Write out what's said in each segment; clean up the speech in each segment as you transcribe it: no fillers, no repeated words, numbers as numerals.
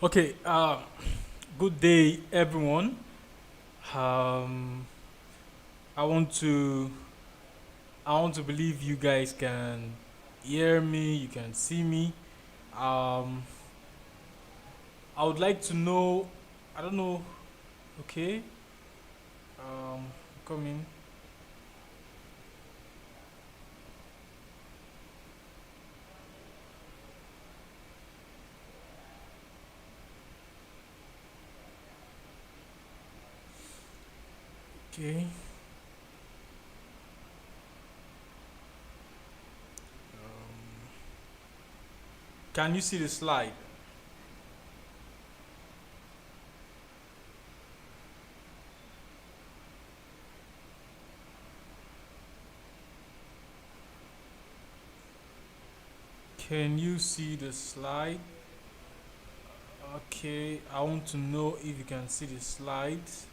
Okay, good day, everyone. Um, I want to I want to believe you guys can hear me, you can see me. Um, I would like to know. I don't know. Okay. Coming. Okay. Can you see the slide? Can you see the slide? Okay. I want to know if you can see the slides.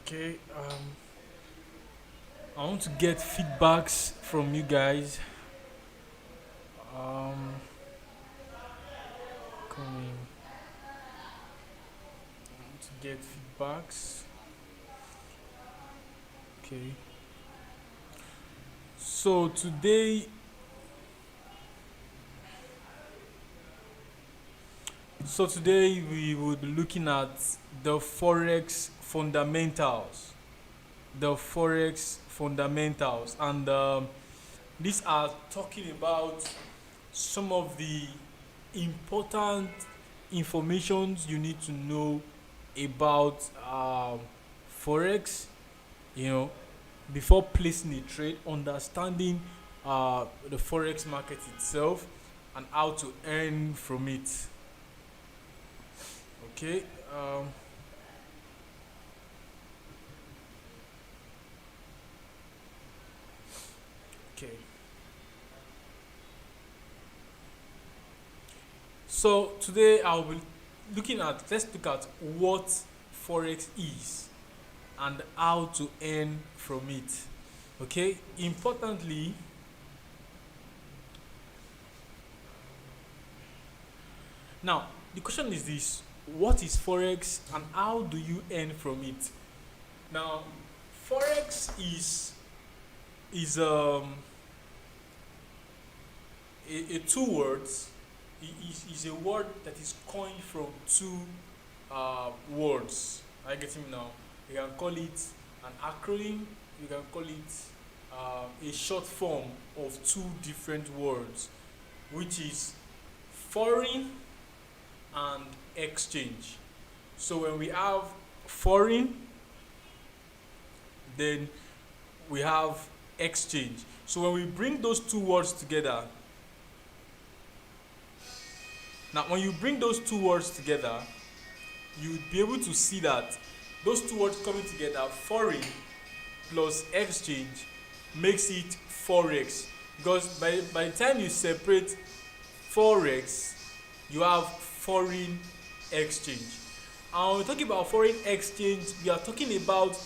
Okay. I want to get feedbacks from you guys. Um, coming to get feedbacks. Okay. So today we will be looking at the forex fundamentals. The forex fundamentals, and these are talking about some of the important informations you need to know about forex. You know, before placing a trade, understanding the forex market itself and how to earn from it. Okay. Okay. So today I'll be looking at let's look at what forex is and how to earn from it. Okay. Importantly, now the question is this: what is forex and how do you earn from it? Now, forex is a two words. Is a word that is coined from two words. I get him now. You can call it an acronym. You can call it a short form of two different words, which is foreign and exchange. So when we have foreign, then we have exchange. So when we bring those two words together, now when you bring those two words together, you'd be able to see that those two words coming together, foreign plus exchange, makes it forex. Because by the time you separate forex, you have foreign exchange. And when we're talking about foreign exchange, we are talking about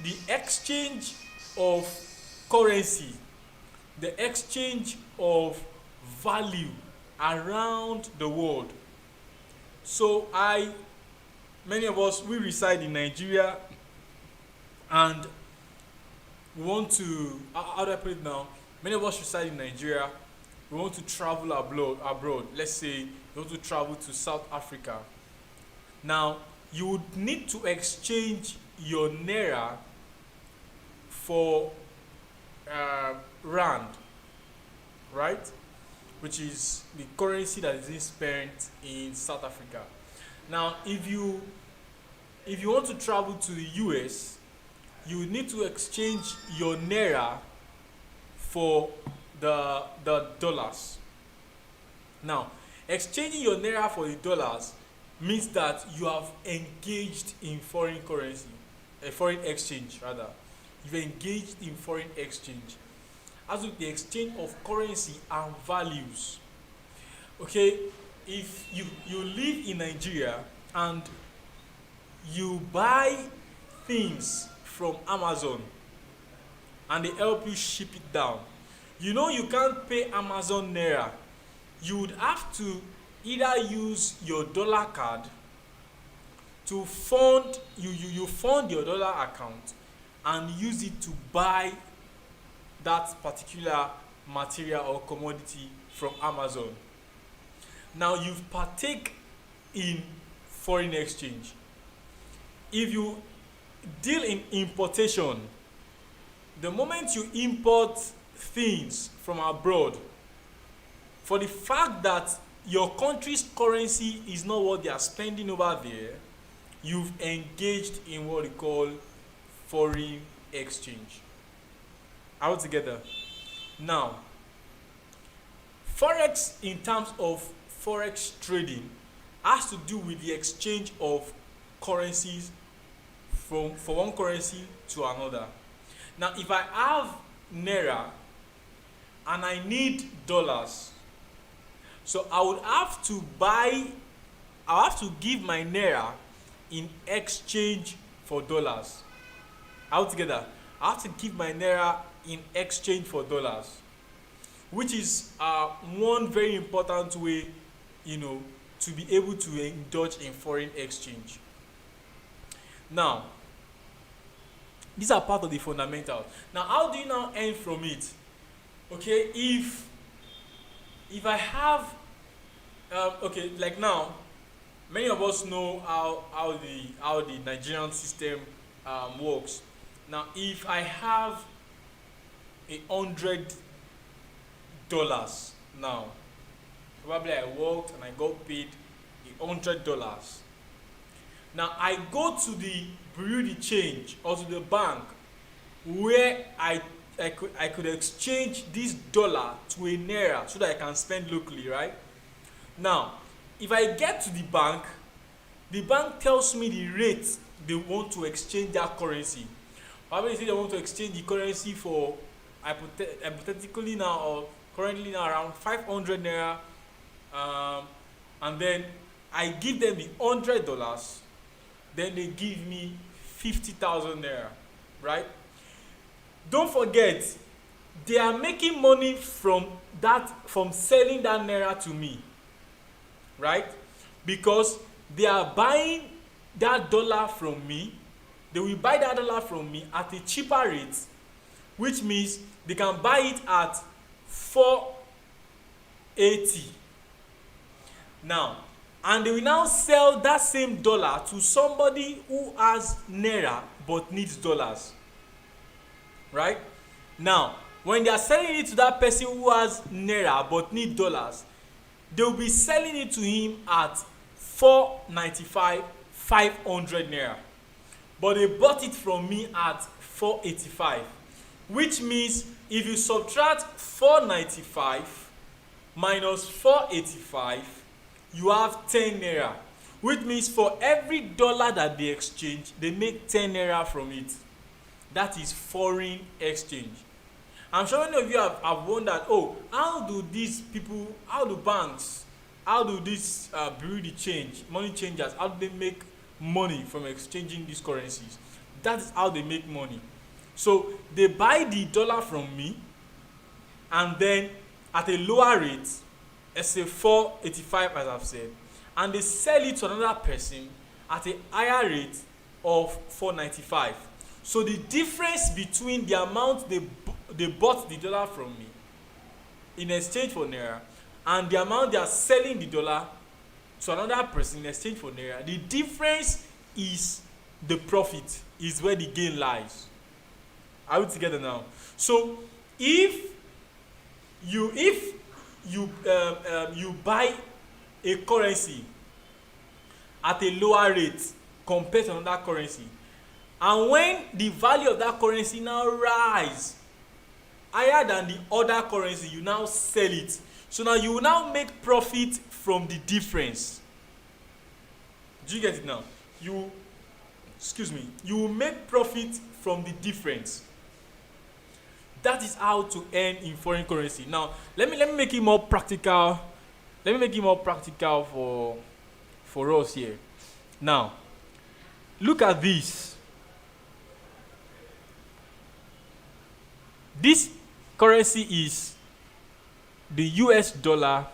the exchange of currency, the exchange of value around the world. So many of us, we reside in Nigeria, and we want to how do I put it now? Many of us reside in Nigeria. We want to travel abroad. Let's say you want to travel to South Africa. Now you would need to exchange your naira for rand, right? Which is the currency that is being spent in South Africa. Now, if you want to travel to the US, you need to exchange your naira for the dollars. Now, exchanging your naira for the dollars means that you have engaged in foreign currency, a foreign exchange rather. You've engaged in foreign exchange. As with the exchange of currency and values. Okay, if you live in Nigeria and you buy things from Amazon and they help you ship it down, you know you can't pay Amazon naira. You would have to either use your dollar card to fund you fund your dollar account and use it to buy that particular material or commodity from Amazon. Now you've partake in foreign exchange. If you deal in importation, the moment you import things from abroad, for the fact that your country's currency is not what they are spending over there, you've engaged in what we call foreign exchange. All together. Now, Forex in terms of Forex trading has to do with the exchange of currencies from one currency to another. Now, if I have naira and I need dollars, so I would have to give my naira in exchange for dollars. Altogether, I have to give my naira in exchange for dollars, which is one very important way, to be able to indulge in foreign exchange. Now, these are part of the fundamentals. Now, how do you now earn from it? Okay, if I have, like now, many of us know how the Nigerian system works. Now, if I have $100 now, probably I worked and I got paid $100. Now I go to the bureau de change or to the bank where I could exchange this dollar to a naira so that I can spend locally, right? Now, if I get to the bank tells me the rate they want to exchange that currency. Probably say they want to exchange the currency for hypothetically now or currently now around 500 naira, and then I give them the $100, then they give me 50,000 naira, right? Don't forget, they are making money from selling that naira to me, right? Because they are buying that dollar from me. They will buy that dollar from me at a cheaper rate, which means they can buy it at 480 now, and they will now sell that same dollar to somebody who has naira but needs dollars, right? Now, when they are selling it to that person who has naira but needs dollars, they will be selling it to him at 495, 500 naira, but they bought it from me at 485, which means if you subtract 495 minus 485, you have 10 naira, which means for every dollar that they exchange, they make 10 naira from it. That is foreign exchange. I'm sure many of you have wondered, how do these people, how do banks, how do these bureau de change, money changers, how do they make money from exchanging these currencies? That is how they make money. So they buy the dollar from me, and then at a lower rate, let's say 485 as I've said, and they sell it to another person at a higher rate of 495. So the difference between the amount they bought the dollar from me in exchange for naira and the amount they are selling the dollar to another person in exchange for naira, the difference is the profit, is where the gain lies. Are we together now? So if you buy a currency at a lower rate compared to another currency, and when the value of that currency now rise higher than the other currency, you now sell it. So now you will now make profit from the difference. Do you get it now? You will make profit from the difference. That is how to earn in foreign currency. Now, let me make it more practical. Let me make it more practical for us here. Now, look at this. This currency is the US dollar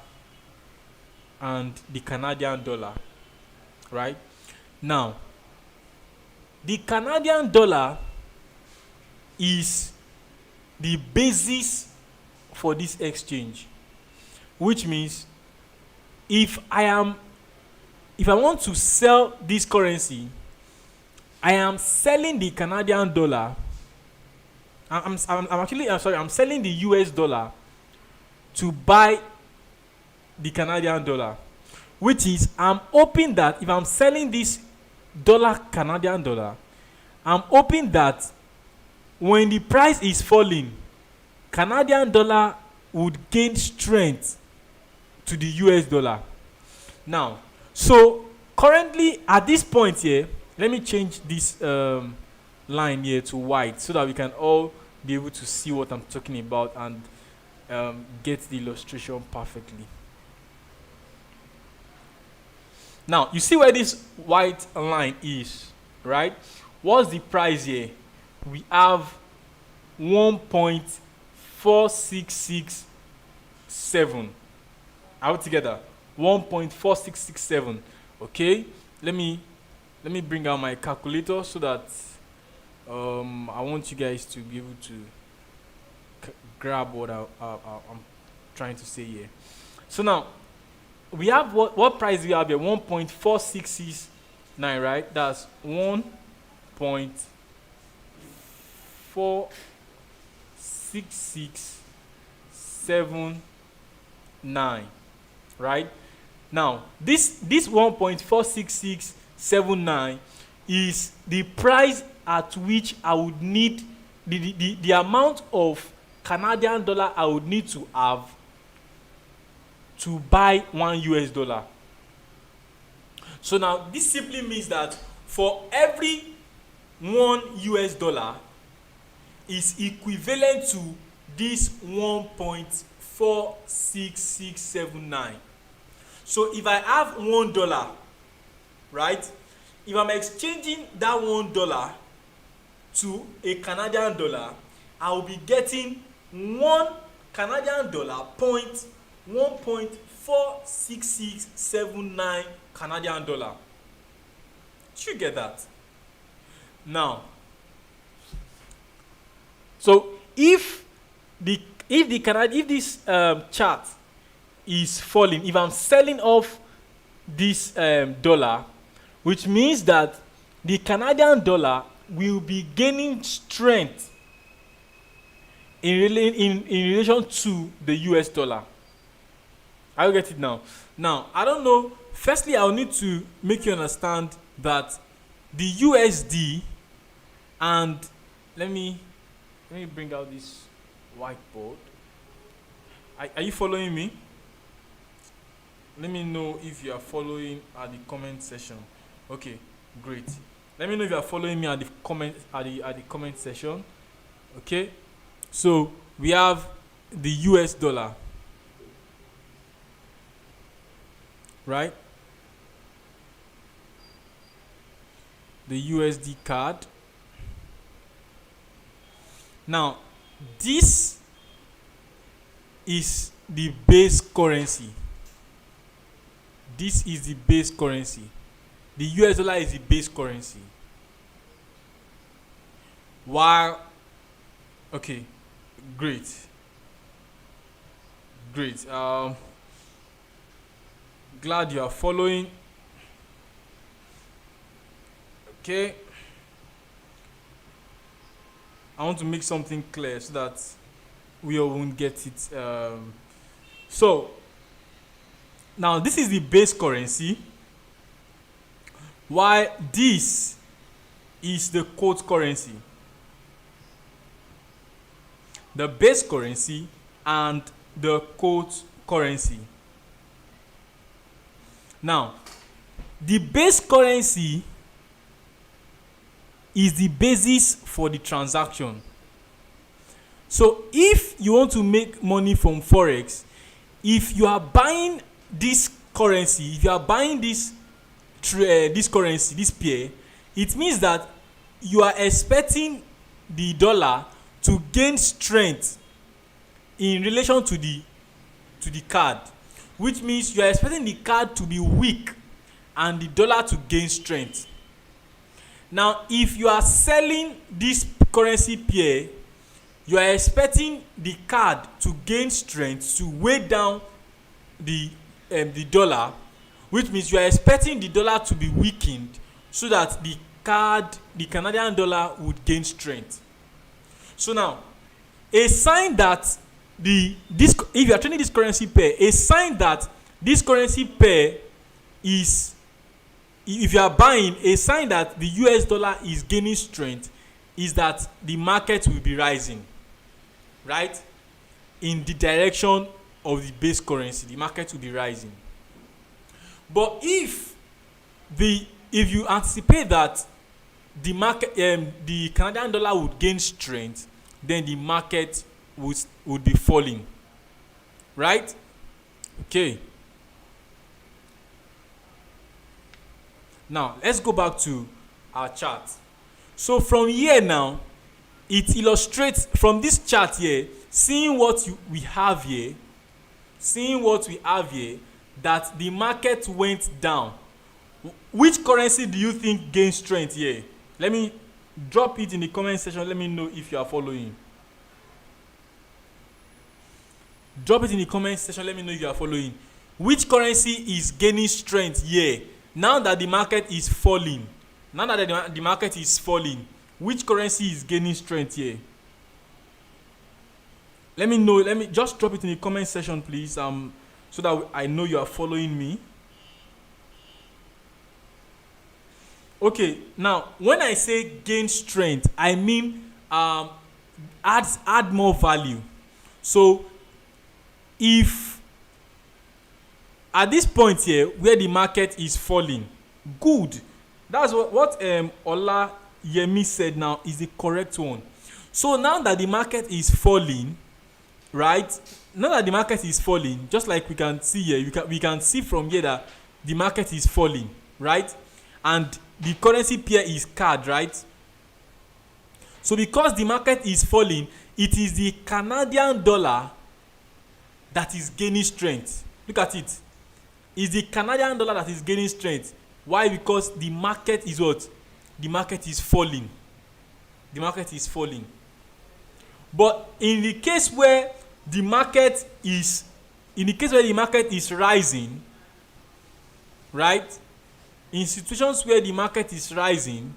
and the Canadian dollar, right? Now, the Canadian dollar is the basis for this exchange, which means if I want to sell this currency, I am selling the Canadian dollar. I'm selling the US dollar to buy the Canadian dollar, which is I'm hoping that if I'm selling this Canadian dollar, I'm hoping that when the price is falling, Canadian dollar would gain strength to the US dollar. Now, so currently at this point here, let me change this line here to white so that we can all be able to see what I'm talking about and get the illustration perfectly. Now, you see where this white line is, right? What's the price here? We have 1.4667. All together, 1.4667. Okay, let me bring out my calculator so that I want you guys to be able to grab what I'm trying to say here. So now we have what price we have here? 1.4669, right? That's 1.46679, right? Now this 1.46679 is the price at which I would need the amount of Canadian dollar I would need to have to buy $1 US. So now this simply means that for every $1 US is equivalent to this 1.46679. So if I have $1, right? If I'm exchanging that $1 to a Canadian dollar, I will be getting $1 Canadian point 1.46679 Canadian dollar. Did you get that? Now, so if this chart is falling, if I'm selling off this dollar, which means that the Canadian dollar will be gaining strength in relation to the US dollar. I will get it now. Now, I don't know. Firstly, I'll need to make you understand that the USD and let me bring out this whiteboard. Are you following me? Let me know if you are following at the comment section. Okay, great. Let me know if you are following me at the comment section. Okay, so we have the US dollar, right? The USD card. Now, this is the base currency. This is the base currency. The US dollar is the base currency. While, okay, great. Glad you are following. Okay. I want to make something clear so that we all won't get it. So, now this is the base currency, while this is the quote currency. The base currency and the quote currency. Now, the base currency is the basis for the transaction. So if you want to make money from Forex, if you are buying this currency, if you are buying this currency, this pair, it means that you are expecting the dollar to gain strength in relation to the card, which means you are expecting the card to be weak and the dollar to gain strength. Now if you are selling this currency pair, you are expecting the card to gain strength to weigh down the dollar, which means you are expecting the dollar to be weakened so that the Canadian dollar would gain strength. So now, a sign that if you are trading this currency pair, a sign that this currency pair is, if you are buying, a sign that the US dollar is gaining strength is that the market will be rising, right? In the direction of the base currency, the market will be rising. But if you anticipate that the market, the Canadian dollar would gain strength, then the market would be falling, right? Okay. Now let's go back to our chart. So from here now, it illustrates from this chart here, seeing what we have here, that the market went down. Which currency do you think gained strength here? Let me drop it in the comment section. Let me know if you are following. Drop it in the comment section. Let me know if you are following. Which currency is gaining strength here? Now that the market is falling. Which currency is gaining strength here? Let me know. Let me just drop it in the comment section, please. So that I know you are following me. Okay, now when I say gain strength, I mean add more value. So if at this point here where the market is falling, good. That's what Olayemi said now is the correct one. So now that the market is falling, right? Now that the market is falling, just like we can see here, we can see from here that the market is falling, right? And the currency pair is CAD, right? So because the market is falling, it is the Canadian dollar that is gaining strength. Look at it. It's the Canadian dollar that is gaining strength. Why? Because the market is what? The market is falling. The market is falling. But in the case where the market is rising, right? In situations where the market is rising,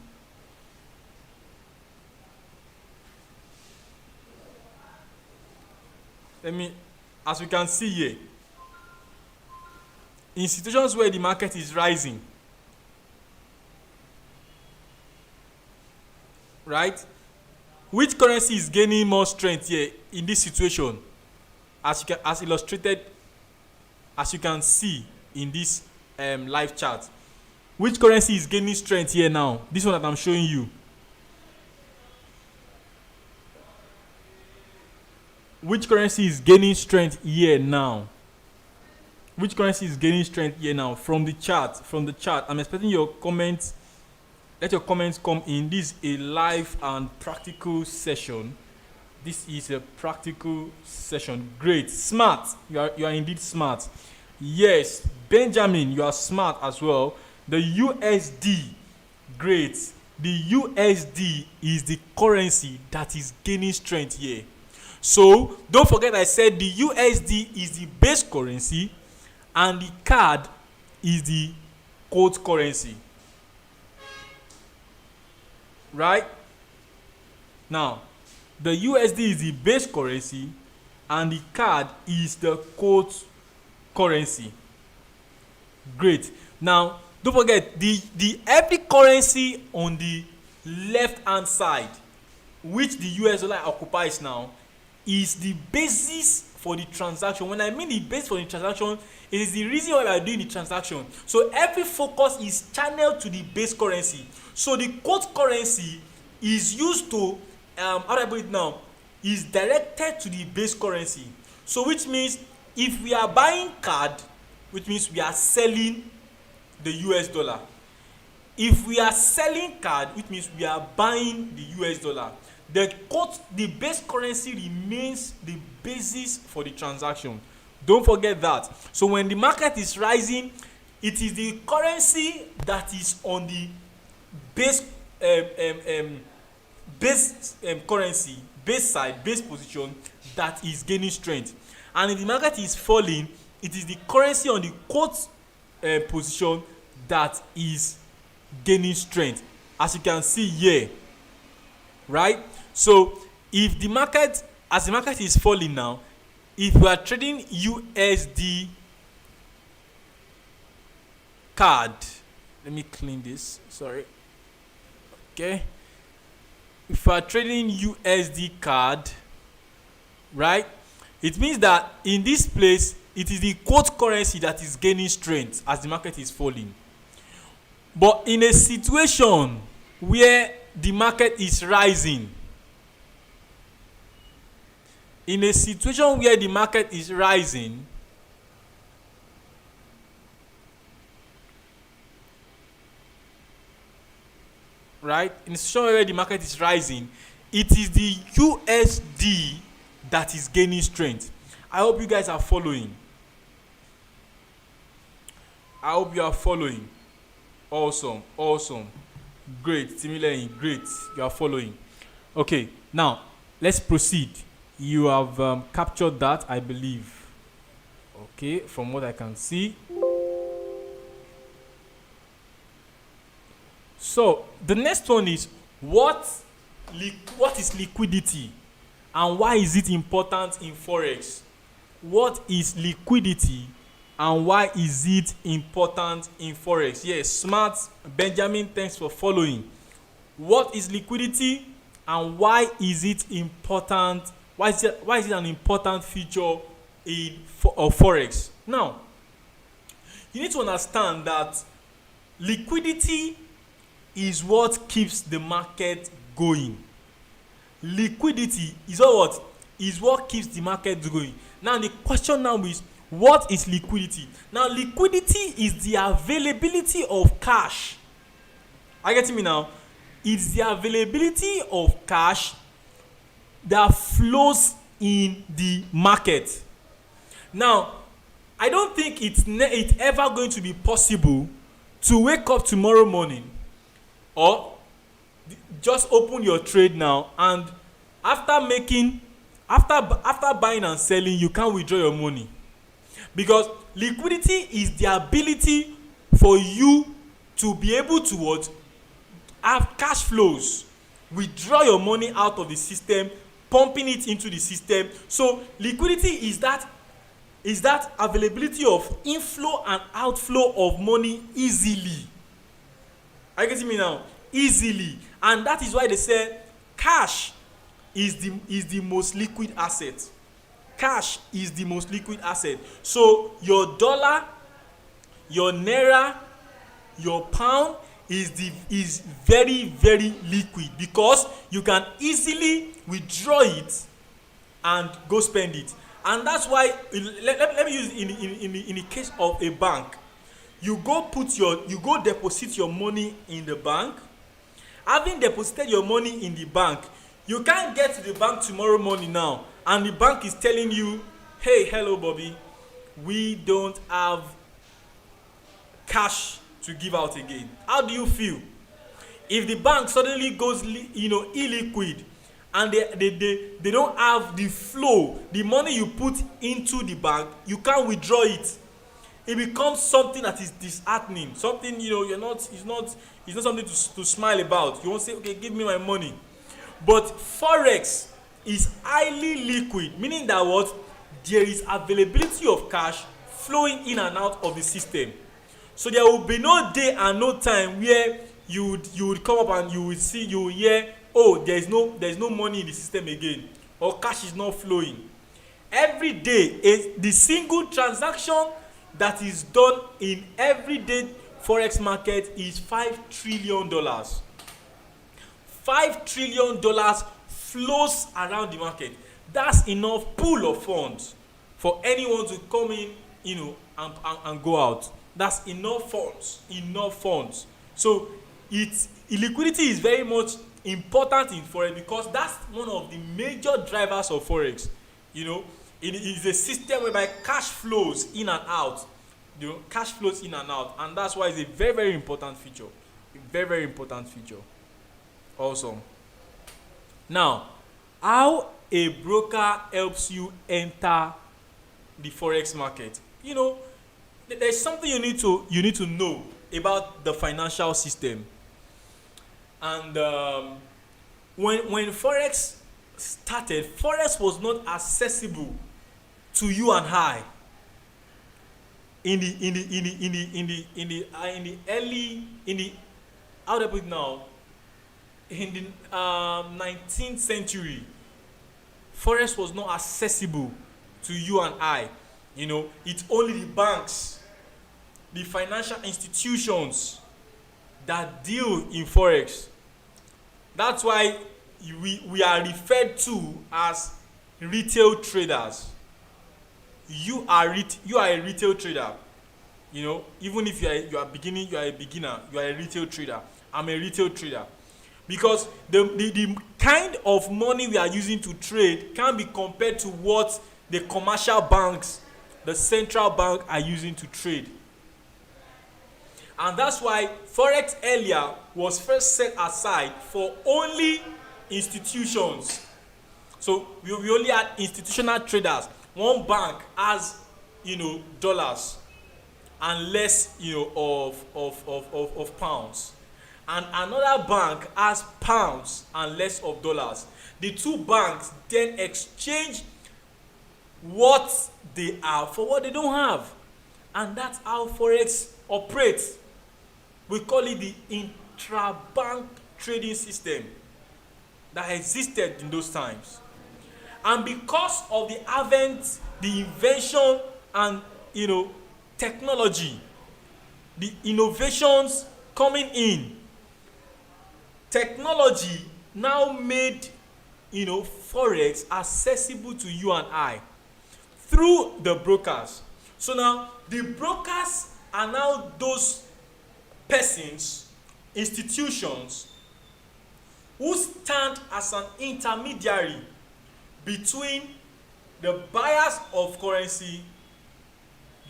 as we can see here, in situations where the market is rising, right? Which currency is gaining more strength here in this situation? As illustrated, as you can see in this live chart. Which currency is gaining strength here now? This one that I'm showing you. Which currency is gaining strength here now? Which currency is gaining strength here now? From the chart. I'm expecting your comments. Let your comments come in. This is a live and practical session. Great. Smart. You are indeed smart. Yes. Benjamin, you are smart as well. The USD. Great. The USD is the currency that is gaining strength here. So don't forget I said the USD is the base currency and the CAD is the quote currency. Right? Now, the USD is the base currency and the CAD is the quote currency. Great. Now, don't forget the every currency on the left hand side, which the US dollar occupies now, is the basis for the transaction. When I mean the basis for the transaction, it is the reason why we are doing the transaction. So every focus is channeled to the base currency. So the quote currency is used to how do I put it now? is directed to the base currency. So which means if we are buying CAD, which means we are selling the US dollar. If we are selling CAD, which means we are buying the US dollar. The base currency remains the basis for the transaction. Don't forget that. So when the market is rising, it is the currency that is on the base currency, base side, base position that is gaining strength. And if the market is falling, it is the currency on the quote position that is gaining strength, as you can see here, right? So if the market, as the market is falling now, if we are trading USD CAD, let me clean this, sorry. Okay, if we are trading USD CAD, right, it means that in this place it is the quote currency that is gaining strength as the market is falling. But in a situation where the market is rising, right? In a situation where the market is rising, it is the USD that is gaining strength. I hope you guys are following. I hope you are following. Awesome. Great. Timileyin, great. You are following. Okay, now let's proceed. You have captured that, I believe. Okay, from what I can see. So the next one is what is liquidity and why is it important in Forex? What is liquidity and why is it important in Forex? Yes, smart Benjamin, thanks for following. What is liquidity and why is it important? Why is it an important feature of Forex? Now, you need to understand that liquidity is what keeps the market going. Liquidity is what keeps the market going. Now the question now is, what is liquidity? Now liquidity is the availability of cash. Are you getting me now? It's the availability of cash that flows in the market. Now, I don't think it's ever going to be possible to wake up tomorrow morning or just open your trade now and after buying and selling, you can't withdraw your money. Because liquidity is the ability for you to be able to have cash flows, withdraw your money out of the system, pumping it into the system. So liquidity is that availability of inflow and outflow of money easily. Are you getting me now? Easily. And that is why they say cash is the most liquid asset. Cash is the most liquid asset. So your dollar, your naira, your pound is very, very liquid because you can easily withdraw it and go spend it. And that's why let me use in the case of a bank. You go deposit your money in the bank. Having deposited your money in the bank, you can't get to the bank tomorrow morning now and the bank is telling you, hey, hello Bobby, we don't have cash to give out again. How do you feel? If the bank suddenly goes illiquid and they don't have the flow, the money you put into the bank, you can't withdraw it. It becomes something that is disheartening, something it's not something to smile about. You won't say, okay, give me my money. But Forex is highly liquid, meaning that there is availability of cash flowing in and out of the system. So there will be no day and no time where you would come up and you will hear, oh, there's no money in the system again, or cash is not flowing. Every day, the single transaction that is done in everyday Forex market is $5 trillion. $5 trillion flows around the market. That's enough pool of funds for anyone to come in, and go out. That's enough funds. So liquidity is very much important in forex, because that's one of the major drivers of forex. It is a system whereby cash flows in and out. And that's why it's a very, very important feature. Awesome. Now, how a broker helps you enter the forex market. There's something you need to know about the financial system. And when forex started, forex was not accessible to you and I in the in the 19th century. Forex was not accessible to you and I. It's only the banks, the financial institutions that deal in forex. That's why we are referred to as retail traders. You are a retail trader. Even if you are a beginner, you are a retail trader. I'm a retail trader. Because the kind of money we are using to trade can be compared to what the commercial banks, the central bank, are using to trade. And that's why forex earlier was first set aside for only institutions. So we only had institutional traders. One bank has dollars and less of pounds, and another bank has pounds and less of dollars. The two banks then exchange what they have for what they don't have, and that's how forex operates. We call it the intra-bank trading system that existed in those times. And because of the invention and technology, the innovations coming in, technology now made forex accessible to you and I through the brokers. So now the brokers are now those persons, institutions, who stand as an intermediary between the buyers of currency,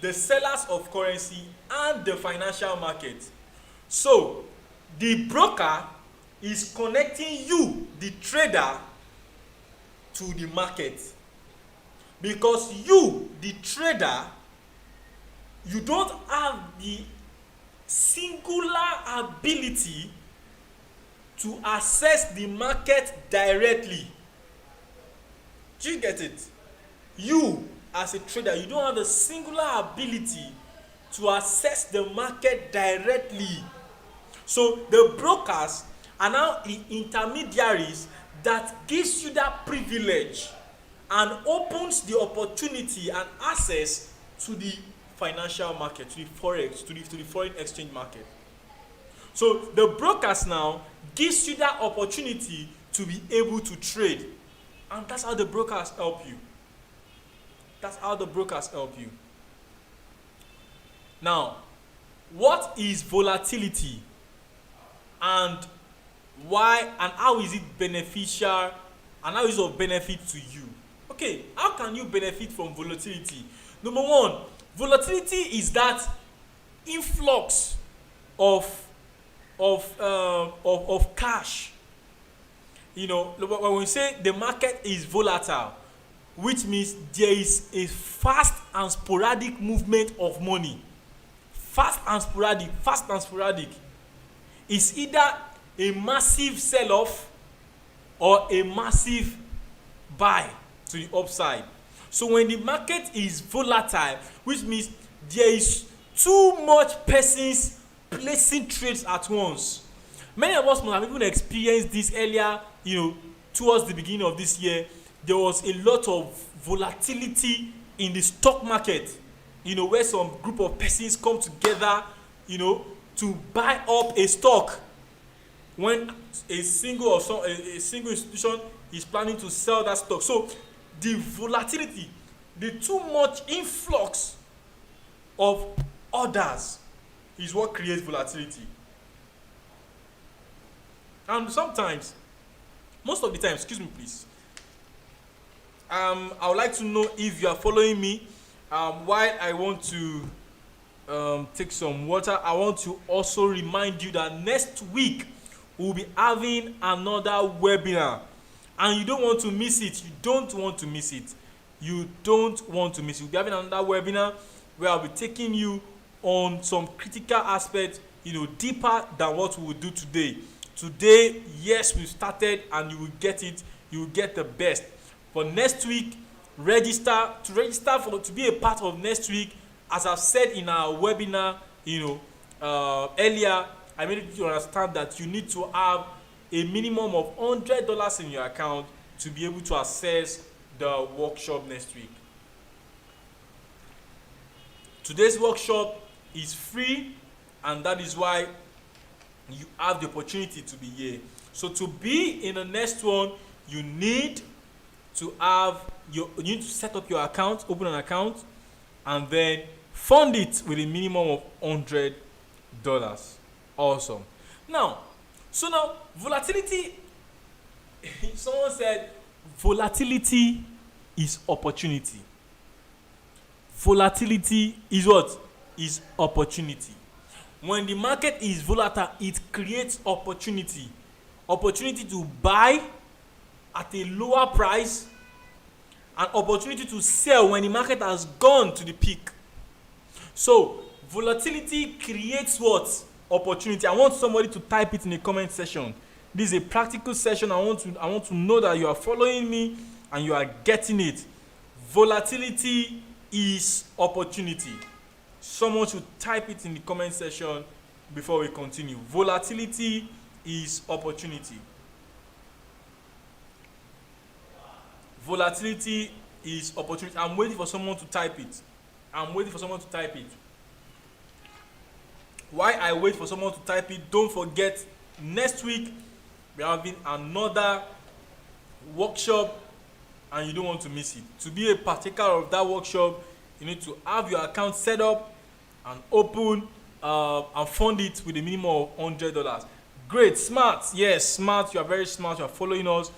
the sellers of currency, and the financial market. So the broker is connecting you, the trader, to the market, because you, the trader, you don't have the singular ability to access the market directly. Do you get it? You, as a trader, you don't have the singular ability to access the market directly. So the brokers are now the intermediaries that gives you that privilege and opens the opportunity and access to the financial market, to the forex, to the foreign exchange market. So the brokers now gives you that opportunity to be able to trade, and that's how the brokers help you. Now, what is volatility, and why, and how is it beneficial, and how is it of benefit to you? Okay, how can you benefit from volatility? Number one, volatility is that influx of cash. When we say the market is volatile, which means there is a fast and sporadic movement of money. Fast and sporadic. It's either a massive sell-off or a massive buy to the upside. So when the market is volatile, which means there is too much persons placing trades at once. Many of us might have even experienced this earlier, towards the beginning of this year. There was a lot of volatility in the stock market, where some group of persons come together, to buy up a stock when a single institution he's planning to sell that stock. So the volatility, the too much influx of orders is what creates volatility. And sometimes, most of the time, excuse me please, I would like to know if you are following me. While I want to take some water, I want to also remind you that next week we'll be having another webinar, and you don't want to miss it. You don't want to miss it. You don't want to miss it. We'll be having another webinar where I'll be taking you on some critical aspects, deeper than what we will do today. Today, yes, we've started, and you will get it. You will get the best. For next week, register to be a part of next week. As I've said in our webinar, earlier, I made you understand that you need to have a minimum of $100 in your account to be able to access the workshop next week. Today's workshop is free, and that is why you have the opportunity to be here. So to be in the next one, you need to set up your account, open an account, and then fund it with a minimum of $100. Awesome. Now volatility. Someone said volatility is opportunity. Volatility is what? Is opportunity. When the market is volatile, it creates opportunity. Opportunity to buy at a lower price, an opportunity to sell when the market has gone to the peak. So volatility creates what? Opportunity. I want somebody to type it in the comment section. This is a practical session. I want to know that you are following me and you are getting it. Volatility is opportunity. Someone should type it in the comment section before we continue. Volatility is opportunity. Volatility is opportunity. I'm waiting for someone to type it. While I wait for someone to type it, don't forget, next week we are having another workshop, and you don't want to miss it. To be a partaker of that workshop, you need to have your account set up and open and fund it with a minimum of $100. Great, smart. Yes, smart. You are very smart. You are following us.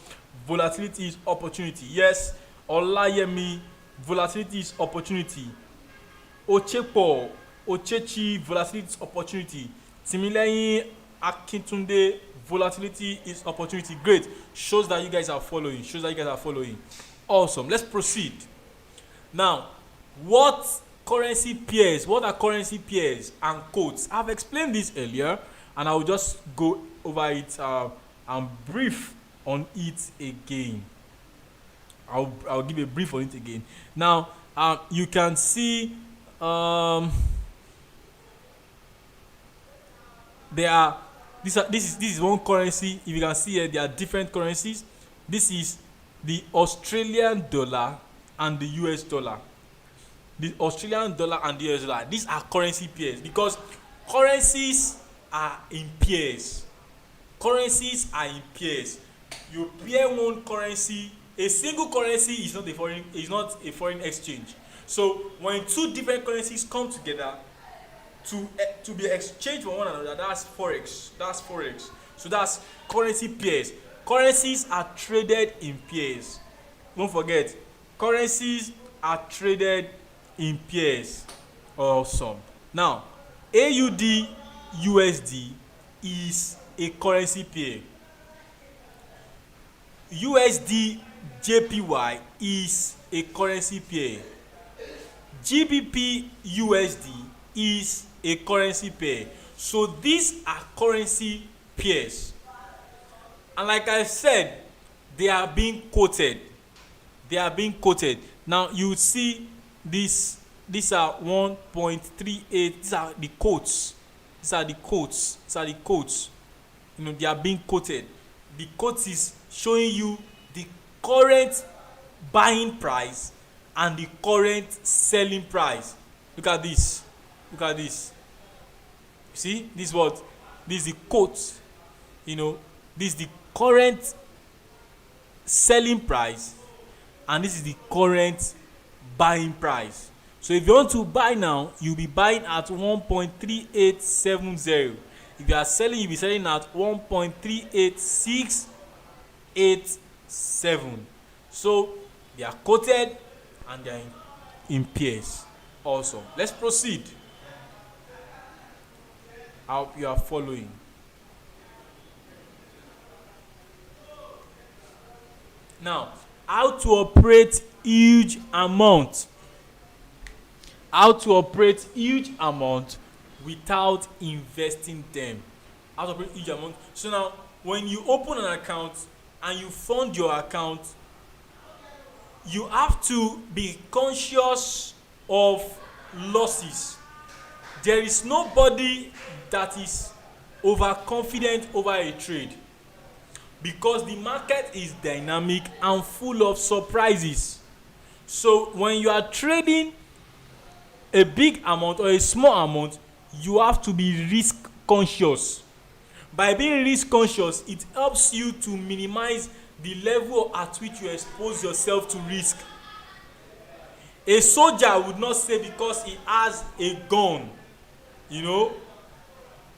Volatility is opportunity. Yes, Olayemi, volatility is opportunity. Ochepo, Ochechi, volatility is opportunity. Timileyin Akintunde, volatility is opportunity. Great. Shows that you guys are following. Awesome. Let's proceed. Now, what are currency pairs and codes? I've explained this earlier, and I will just go over it and brief on it again. I'll give a brief on it again. Now, you can see this is one currency. If you can see here, there are different currencies. This is the Australian dollar and the US dollar. The Australian dollar and the US dollar. These are currency pairs because currencies are in pairs. You pair one currency. A single currency is not a foreign exchange. So when two different currencies come together to be exchanged for one another, that's Forex. So that's currency pairs. Currencies are traded in pairs. Don't forget, currencies are traded in pairs. Awesome. Now, AUD USD is a currency pair. USD JPY is a currency pair. GBP USD is a currency pair. So these are currency pairs. And like I said, they are being quoted. Now you see these are 1.38. These are the quotes. They are being quoted. The quote is showing you the current buying price and the current selling price. Look at this. See, this is the quote. This is the current selling price and this is the current buying price. So if you want to buy now, you'll be buying at 1.3870. If you are selling, you'll be selling at 1.38687. So they are quoted and they are in pairs. Awesome. Let's proceed. I hope you are following. Now, how to operate huge amount. How to operate huge amount without investing them. How to operate huge amount. So now, when you open an account and you fund your account, you have to be conscious of losses. There is nobody that is overconfident over a trade because the market is dynamic and full of surprises. So when you are trading a big amount or a small amount, you have to be risk conscious. By being risk conscious, it helps you to minimize the level at which you expose yourself to risk. A soldier would not say because he has a gun,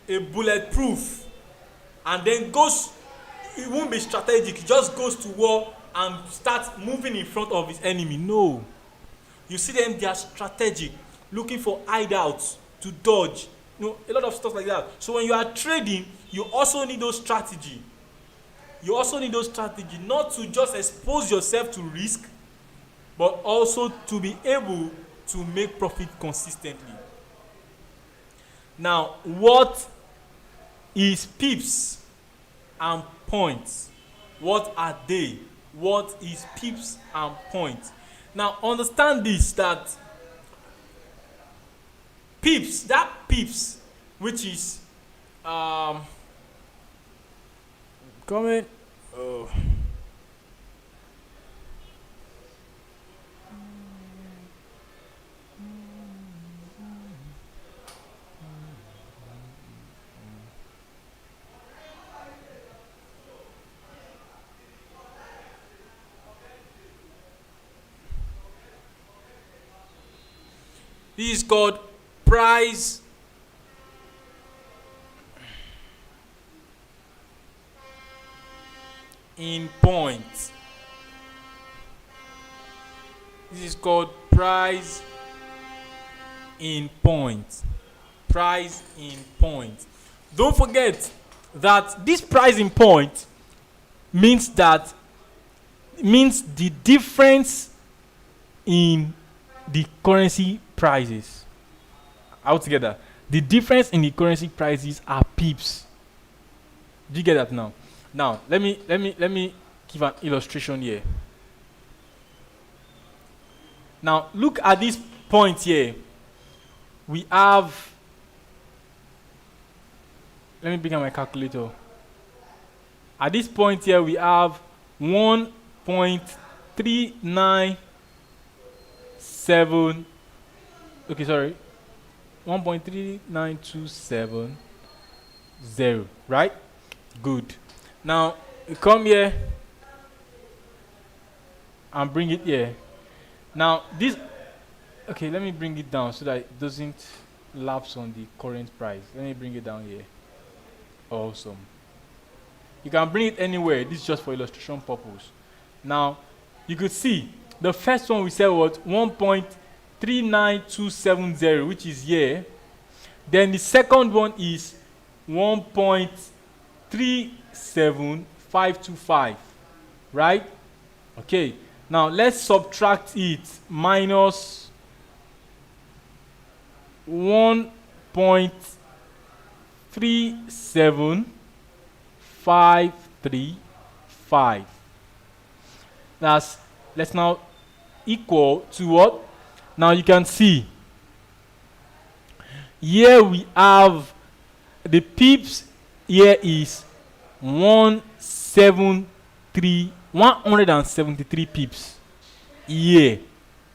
a bulletproof, and then he won't be strategic. He just goes to war and starts moving in front of his enemy. No. You see them, they are strategic, looking for hideouts to dodge. A lot of stuff like that. So when you are trading, you also need those strategy. You also need those strategy not to just expose yourself to risk, but also to be able to make profit consistently. Now, what is pips and points? What are they? What is pips and points? Now, understand this, that pips, which is comment. Oh. This is called price in points. This is called price in points. Price in points. Don't forget that this price in point means the difference in the currency prices. Altogether, the difference in the currency prices are pips. Do you get that now? Now, let me give an illustration here. Now, look at this point here. We have, let me bring out my calculator. At this point here, we have 1.397. Okay, sorry. 1.39270. Right? Good. Now, you come here and bring it here. Now, this, okay, let me bring it down so that it doesn't lapse on the current price. Let me bring it down here. Awesome. You can bring it anywhere. This is just for illustration purpose. Now, you could see the first one we said was 1.39270, which is here. Then the second one is 1.37525, right? Okay. Now let's subtract it, minus 1.37535. Let's now equal to what? Now you can see here we have the pips. Here is 173 pips. Here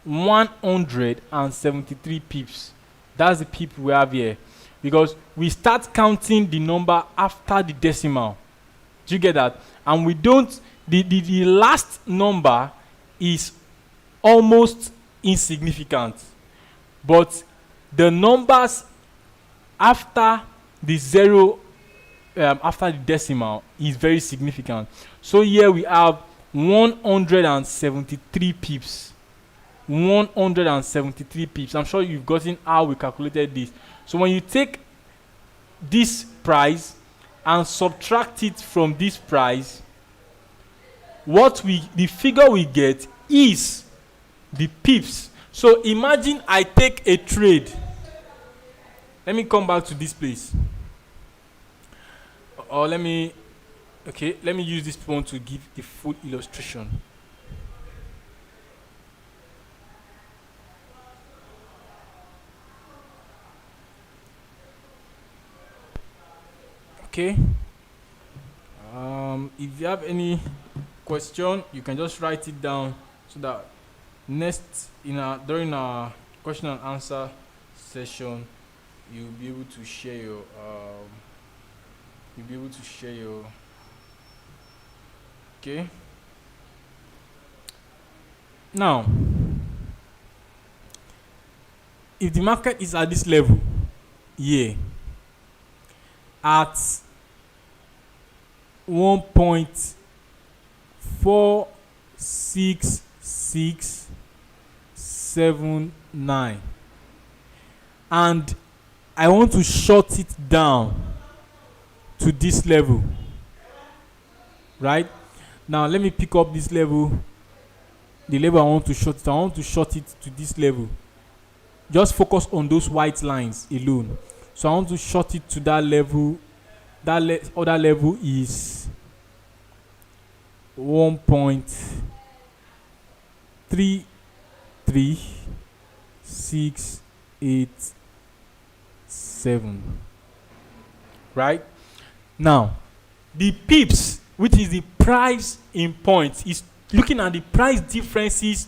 173 pips. That's the pip we have here, because we start counting the number after the decimal. Do you get that? And we don't the last number is almost insignificant, but the numbers after the zero, after the decimal, is very significant. So here we have 173 pips. 173 pips. I'm sure you've gotten how we calculated this. So when you take this price and subtract it from this price, the figure we get is the pips. So imagine I take a trade. Let me come back to this place. Or let me use this one to give the full illustration. Okay. If you have any question, you can just write it down so that during our question and answer session, you'll be able to share your okay. Now, if the market is at this level here at 1.46679 and I want to short it down to this level, right? Now let me pick up this level, the level I want to short it. I want to short it to this level. Just focus on those white lines alone. So I want to short it to that level. That other level is 1.33687. Right? Now, the pips, which is the price in points, is looking at the price differences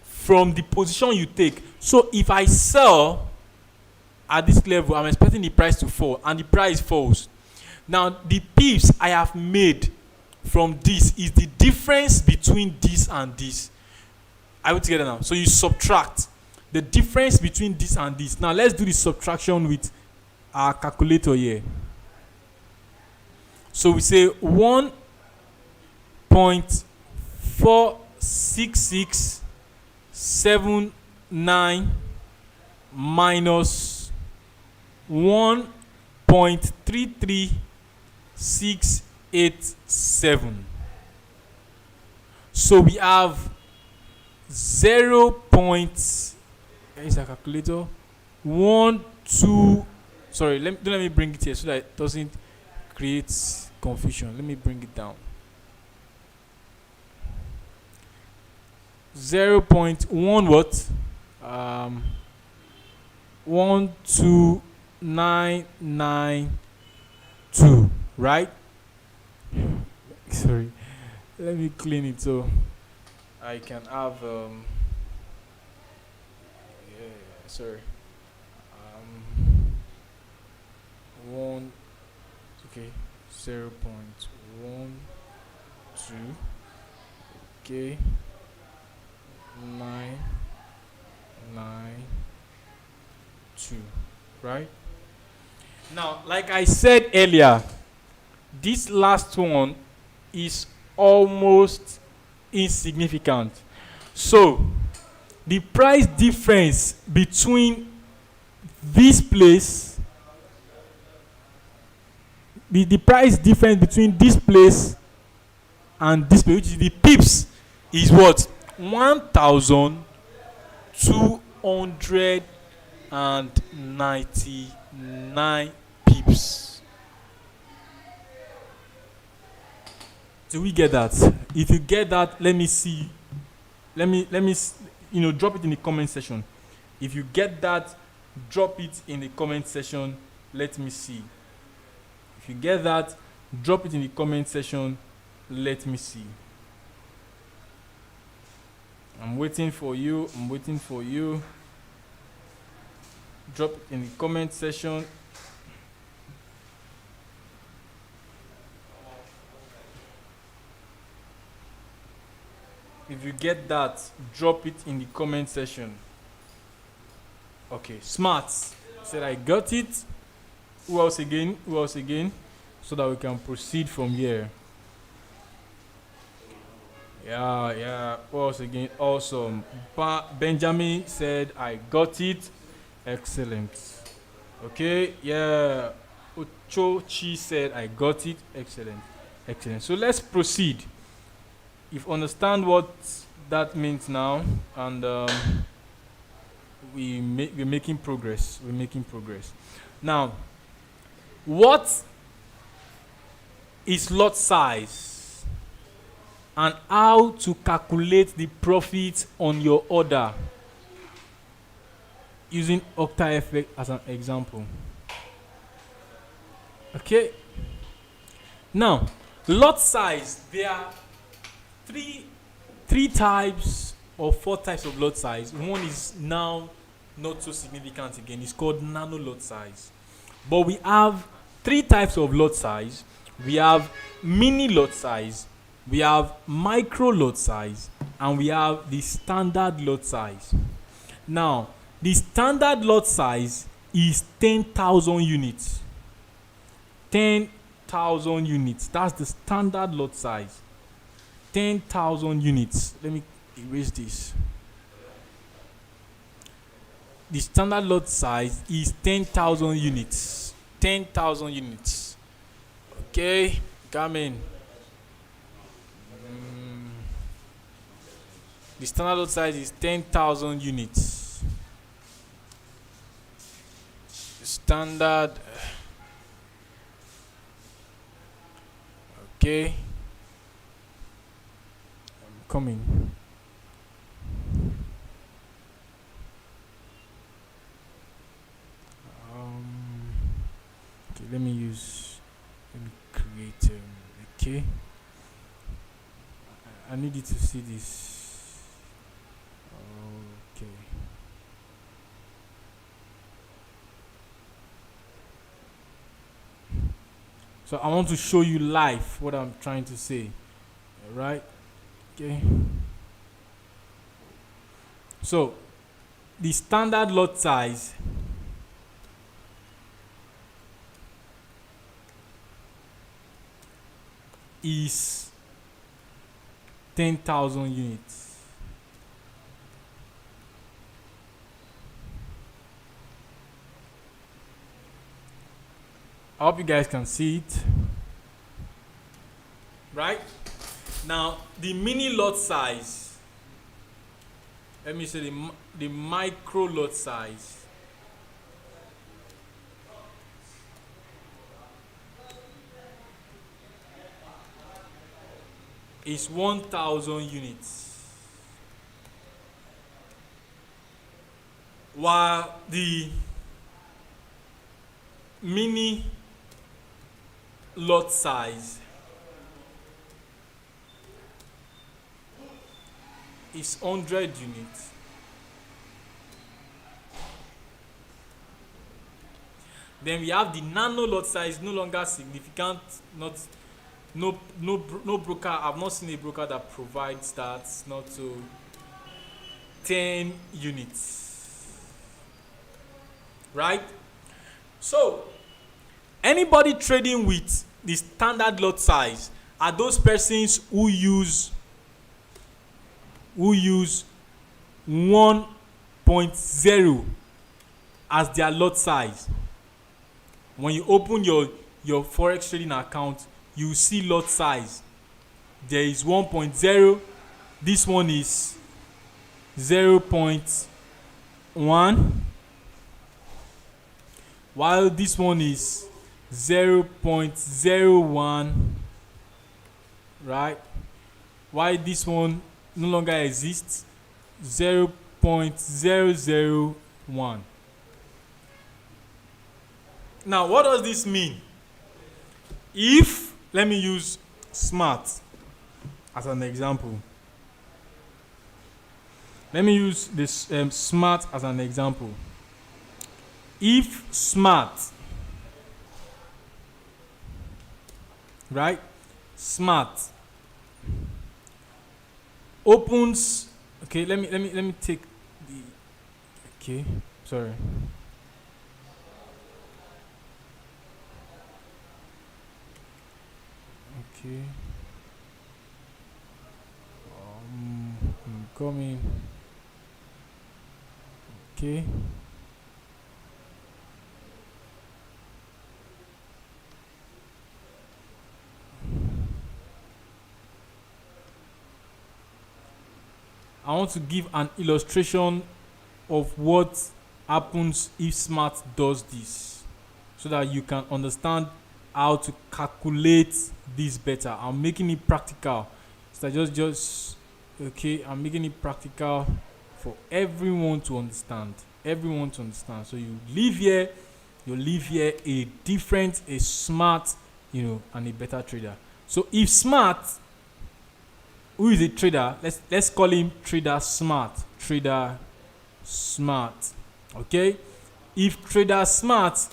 from the position you take. So if I sell at this level, I'm expecting the price to fall, and the price falls. Now, the pips I have made from this is the difference between this and this. Are we together now? So you subtract the difference between this and this. Now, let's do the subtraction with our calculator here. So we say 1.46679 minus 1.33687. So we have 0. Is a calculator? 1, 2. Sorry, let me bring it here so that it doesn't create confusion. Let me bring it down. 0.1 what? 12992, right? Sorry, let me clean it so I can have sorry. 1 okay, 0.12 okay, 992, right? Now, like I said earlier, this last one is almost insignificant. So the price difference between this place, the price difference between this place and this place, which is the pips, is what? 1,299 pips. Do we get that? If you get that, let me see. Let me drop it in the comment section. If you get that, drop it in the comment section. Let me see. If you get that, drop it in the comment section. Let me see. I'm waiting for you. Drop it in the comment section. If you get that, drop it in the comment section. Okay, Smart said I got it. Who else again? Who else again? So that we can proceed from here. Yeah. Who else again? Awesome. Benjamin said I got it. Excellent. Okay, yeah. Ochochi said I got it. Excellent. So let's proceed. If you understand what that means now, and we're making progress. Now, what is lot size and how to calculate the profit on your order using OctaFX as an example. Okay. Now, lot size, there are three types or four types of lot size. One is now not so significant again. It's called nano lot size. But we have three types of lot size. We have mini lot size, we have micro lot size, and we have the standard lot size. Now, the standard lot size is 10,000 units. 10,000 units. That's the standard lot size. 10,000 units. Let me erase this. The standard lot size is 10,000 units. 10,000 units. Okay, come in. The standard lot size is 10,000 units. Standard. Okay. I'm coming. Okay, let me create okay. I need you to see this. Okay. So I want to show you live what I'm trying to say. Alright? Okay. So the standard lot size is 10,000 units. I hope you guys can see it. Right? Now, the mini lot size, let me say the micro lot size is 1,000 units, while the mini lot size is 100 units. Then we have the nano lot size, no longer significant. No broker. I've not seen a broker that provides that. Not to 10 units, right? So, anybody trading with the standard lot size are those persons who use 1.0 as their lot size. When you open your Forex trading account, you see lot size. There is 1.0. This one is 0.1. While this one is 0.01, right? Why this one no longer exists, 0.001. Now, what does this mean? If, let me use Smart as an example. Let me use this Smart as an example. If Smart, right, Smart opens. Okay, let me take the. Okay, sorry. Okay. I'm coming. Okay. I want to give an illustration of what happens if smart does this, so that you can understand how to calculate this better. I'm making it practical. So just okay, I'm making it practical for everyone to understand. Everyone to understand. So you live here a different, a smart, and a better trader. So if smart, who is a trader, let's call him trader smart. Trader smart. Okay? If trader smart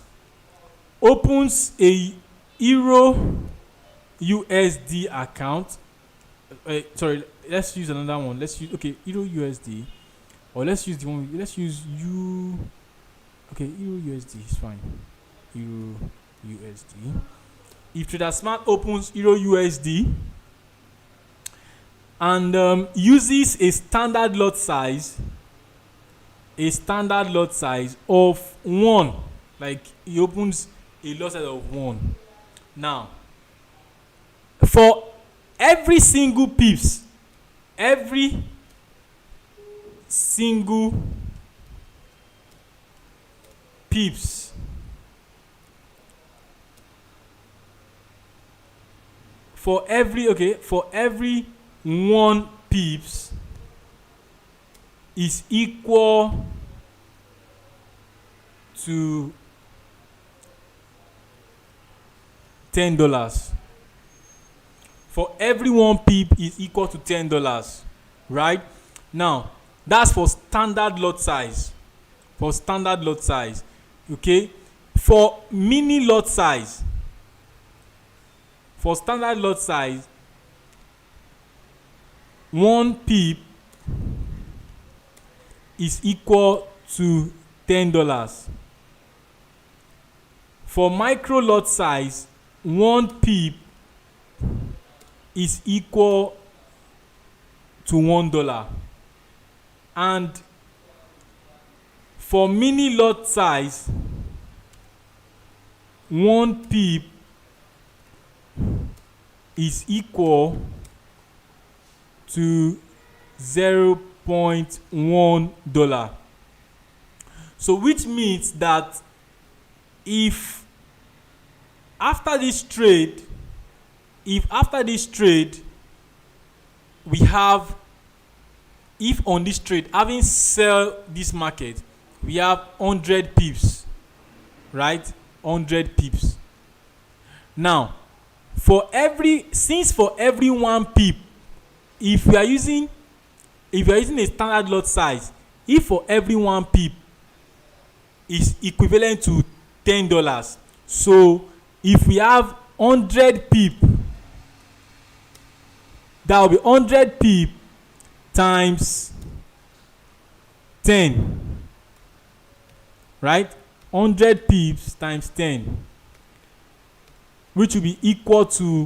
opens a Euro USD account, sorry, let's use another one. Let's use Euro USD, or let's use the one. Let's use Euro USD is fine. Euro USD. If trader smart opens Euro USD and uses a standard lot size of 1, like he opens a lot size of 1. Now, for every single pips, for every 1 pips is equal to $10. For every 1 pip is equal to $10, right? Now, that's for standard lot size. Okay? For mini lot size, for standard lot size, 1 pip is equal to $10. For micro lot size, 1 pip is equal to $1. And for mini lot size, 1 pip is equal to $0.1. So which means that if after this trade we have, if on this trade, having sell this market, we have 100 pips, right? 100 pips. Now, for every 1 pip, if we are using a standard lot size, if for every 1 pip is equivalent to $10, so if we have 100 pip, that will be 100 pip times 10, right? 100 pips times 10, which will be equal to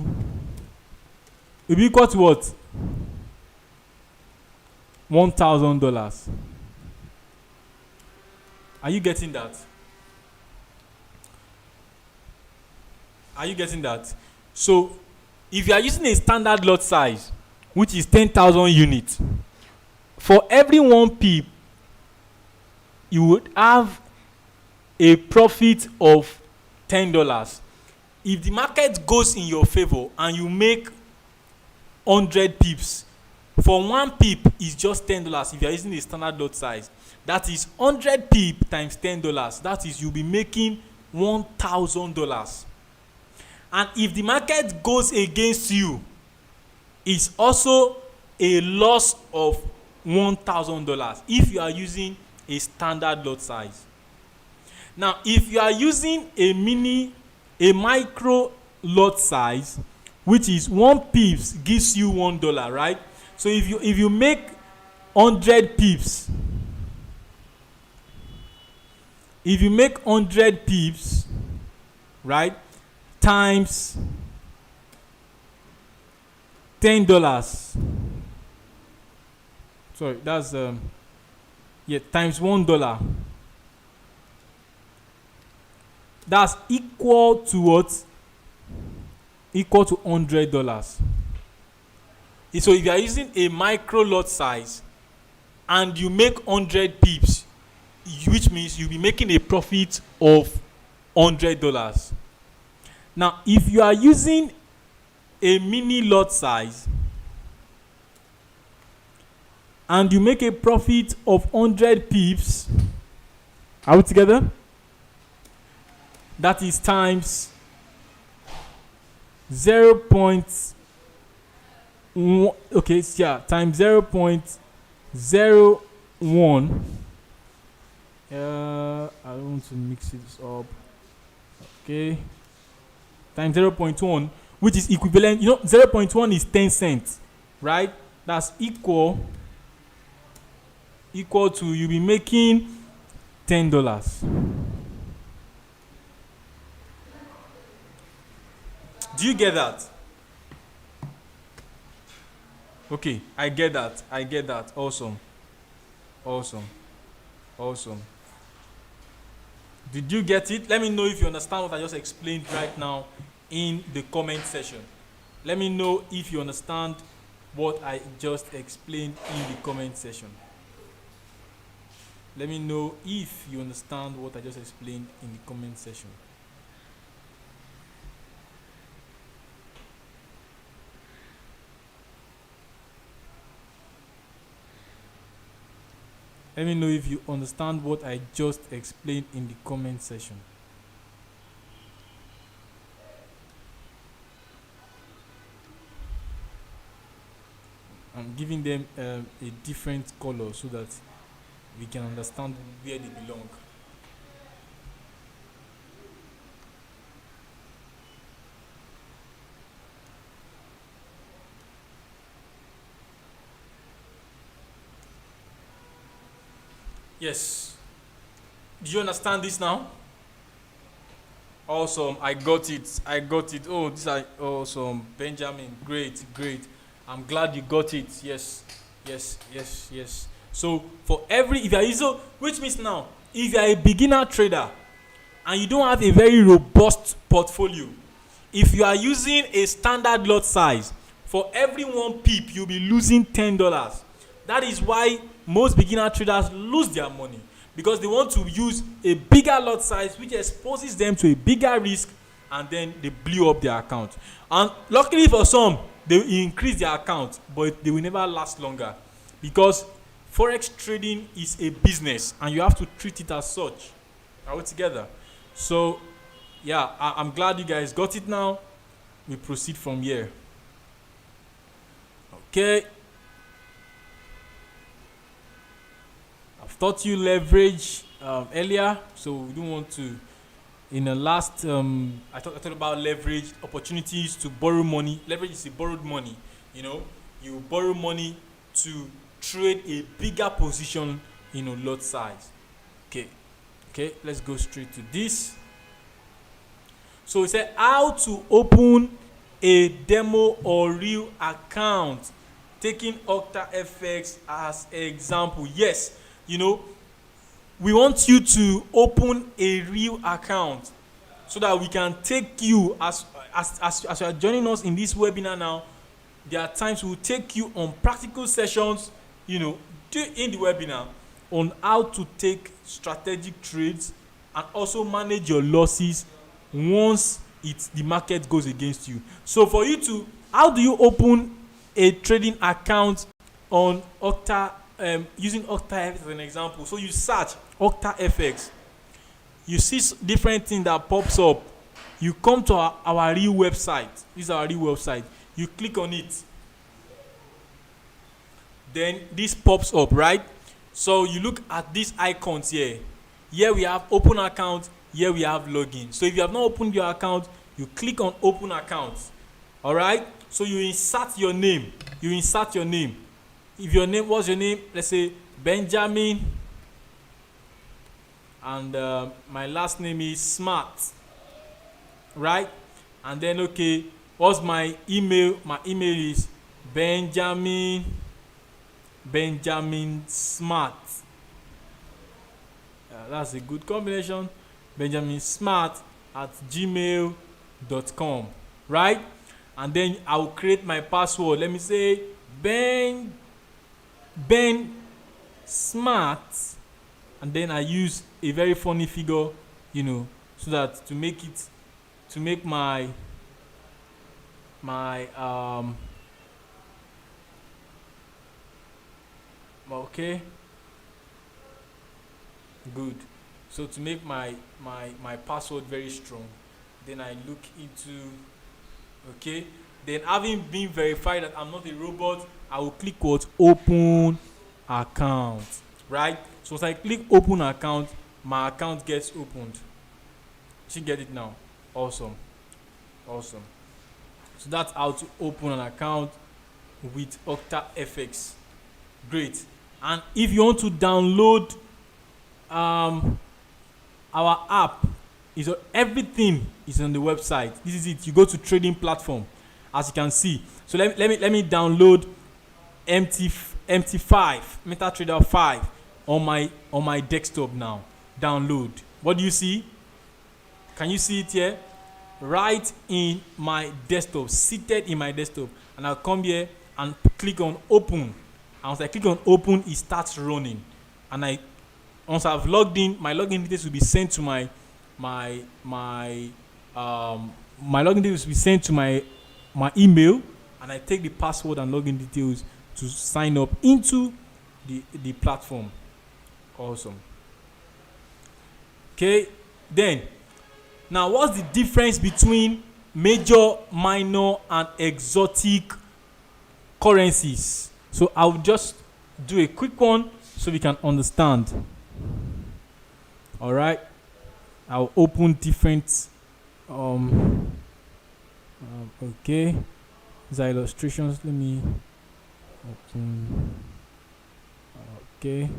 what? $1,000. Are you getting that? So if you are using a standard lot size, which is 10,000 units, for every 1 pip you would have a profit of $10. If the market goes in your favor and you make 100 pips, for 1 pip is just $10. If you are using a standard lot size, that is 100 pip times $10. That is, you'll be making $1,000. And if the market goes against you, it's also a loss of $1,000 if you are using a standard lot size. Now, if you are using a micro lot size, which is 1 pips gives you $1, right? So if you make 100 pips, if you make 100 pips, right, times $10, sorry, that's times $1, that's equal to what? Equal to $100. So if you are using a micro lot size and you make 100 pips, which means you'll be making a profit of $100. Now, if you are using a mini lot size and you make a profit of 100 pips, are we together? That is times 0.1, okay, yeah, times 0.01. I don't want to mix it up. Okay, times 0.1, which is equivalent. 0.1 is 10 cents, right? That's equal to, you'll be making $10. Do you get that? Okay, I get that. Awesome. Did you get it? Let me know if you understand what I just explained right now in the comment section. Let me know if you understand what I just explained in the comment section. Let me know if you understand what I just explained in the comment section. Let me know if you understand what I just explained in the comment section. I'm giving them a different color so that we can understand where they belong. Yes. Do you understand this now? Awesome. I got it. Oh, this is awesome. Benjamin, great. I'm glad you got it. Yes. So for every, if you are using, which means now, if you are a beginner trader and you don't have a very robust portfolio, if you are using a standard lot size, for every 1 pip you'll be losing $10. That is why most beginner traders lose their money, because they want to use a bigger lot size which exposes them to a bigger risk, and then they blew up their account. And luckily for some, they increase their account, but they will never last longer, because Forex trading is a business and you have to treat it as such. Are we together? So yeah, I'm glad you guys got it now. We proceed from here. Okay. I've taught you leverage earlier, so we don't want to. In the last, I talked about leverage opportunities to borrow money. Leverage is a borrowed money. You borrow money to trade a bigger position in a lot size. Okay, let's go straight to this. So we said how to open a demo or real account, taking OctaFX as example. Yes, we want you to open a real account so that we can take you as you are joining us in this webinar now. There are times we will take you on practical sessions, in the webinar, on how to take strategic trades and also manage your losses once the market goes against you. So for you to, how do you open a trading account on using OctaFX as an example? So you search OctaFX, you see different things that pops up. You come to our real website. This is our real website. You click on it, then this pops up, right? So you look at these icons here. Here we have open account, here we have login. So if you have not opened your account, you click on open account. All right, so you insert your name, if your name, what's your name? Let's say Benjamin, and my last name is Smart, right? And then okay, what's my email? My email is Benjamin Smart. That's a good combination. Benjamin Smart at gmail.com, right? And then I will create my password. Let me say Ben Smart, and then I use a very funny figure, so that to make my okay, good. So to make my password very strong, then I look into, okay, then having been verified that I'm not a robot, I will click what? Open account, right? So once I click open account, my account gets opened. You get it now? Awesome. So that's how to open an account with OctaFX. Great. And if you want to download our app, everything is on the website. This is it. You go to trading platform, as you can see. So let me download MT5 MetaTrader 5 on my desktop now. Download. What do you see? Can you see it here? Right in my desktop, seated in my desktop. And I'll come here and click on open. And once I click on open, it starts running. And once I've logged in, my login details will be sent to my login details will be sent to my email, and I take the password and login details to sign up into the platform. Awesome. Okay, then now what's the difference between major, minor, and exotic currencies? So I'll just do a quick one so we can understand. All right, I'll open different okay, these are illustrations. Let me open. Okay.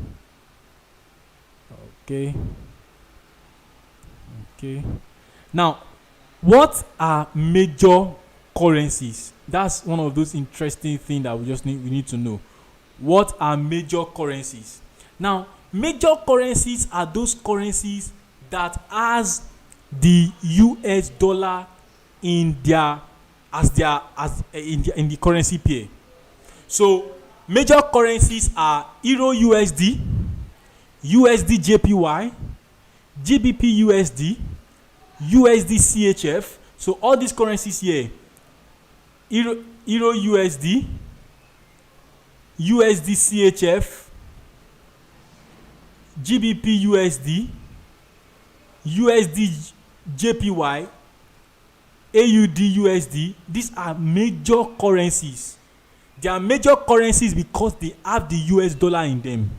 Now, what are major currencies? That's one of those interesting things that we need to know. What are major currencies? Now, major currencies are those currencies that has the US dollar in the currency pair. So major currencies are Euro USD, USD JPY, GBP USD, USD CHF. So all these currencies here, Euro USD, USD CHF, GBP USD, USD JPY, AUD USD. These are major currencies. They are major currencies because they have the US dollar in them.